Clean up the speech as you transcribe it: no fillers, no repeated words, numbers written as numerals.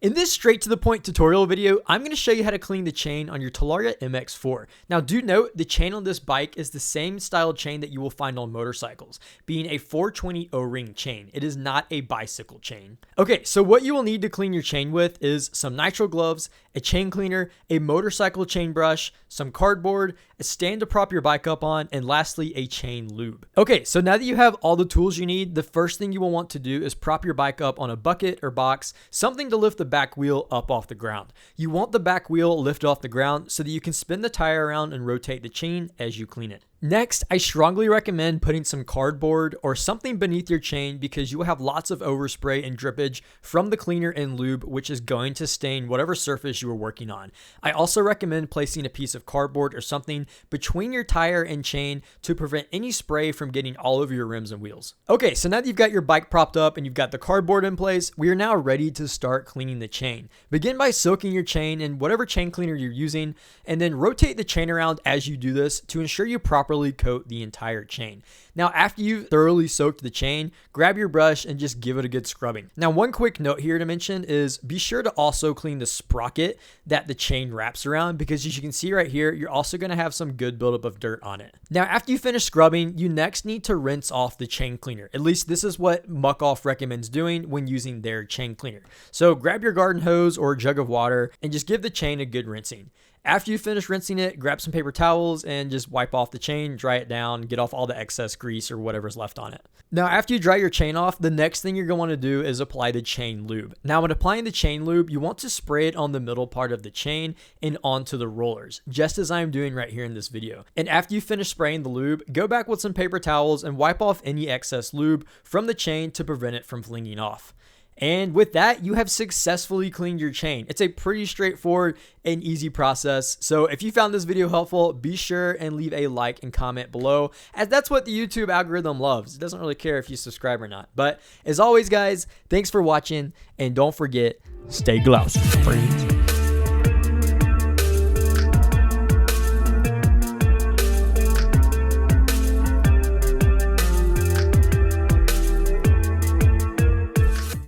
In this straight to the point tutorial video, I'm going to show you how to clean the chain on your Talaria MX4. Now do note, the chain on this bike is the same style chain that you will find on motorcycles, being a 420 O-ring chain. It is not a bicycle chain. Okay, so what you will need to clean your chain with is some nitrile gloves, a chain cleaner, a motorcycle chain brush, some cardboard, a stand to prop your bike up on, and lastly, a chain lube. Okay, so now that you have all the tools you need, the first thing you will want to do is prop your bike up on a bucket or box, something to lift the back wheel up off the ground. You want the back wheel lifted off the ground so that you can spin the tire around and rotate the chain as you clean it. Next, I strongly recommend putting some cardboard or something beneath your chain because you will have lots of overspray and drippage from the cleaner and lube, which is going to stain whatever surface you are working on. I also recommend placing a piece of cardboard or something between your tire and chain to prevent any spray from getting all over your rims and wheels. Okay, so now that you've got your bike propped up and you've got the cardboard in place, we are now ready to start cleaning the chain. Begin by soaking your chain in whatever chain cleaner you're using, and then rotate the chain around as you do this to ensure you properly coat the entire chain. Now, after you've thoroughly soaked the chain, grab your brush and just give it a good scrubbing. Now, one quick note here to mention is be sure to also clean the sprocket that the chain wraps around, because as you can see right here, you're also going to have some good buildup of dirt on it. Now, after you finish scrubbing, you next need to rinse off the chain cleaner. At least this is what Muck Off recommends doing when using their chain cleaner. So grab your garden hose or a jug of water and just give the chain a good rinsing. After you finish rinsing it, grab some paper towels and just wipe off the chain, dry it down, get off all the excess grease or whatever's left on it. Now, after you dry your chain off, the next thing you're going to want to do is apply the chain lube. Now, when applying the chain lube, you want to spray it on the middle part of the chain and onto the rollers, just as I'm doing right here in this video. And after you finish spraying the lube, go back with some paper towels and wipe off any excess lube from the chain to prevent it from flinging off. And with that, you have successfully cleaned your chain. It's a pretty straightforward and easy process. So if you found this video helpful, be sure and leave a like and comment below, as that's what the YouTube algorithm loves. It doesn't really care if you subscribe or not. But as always, guys, thanks for watching, and don't forget, stay glossy, friends.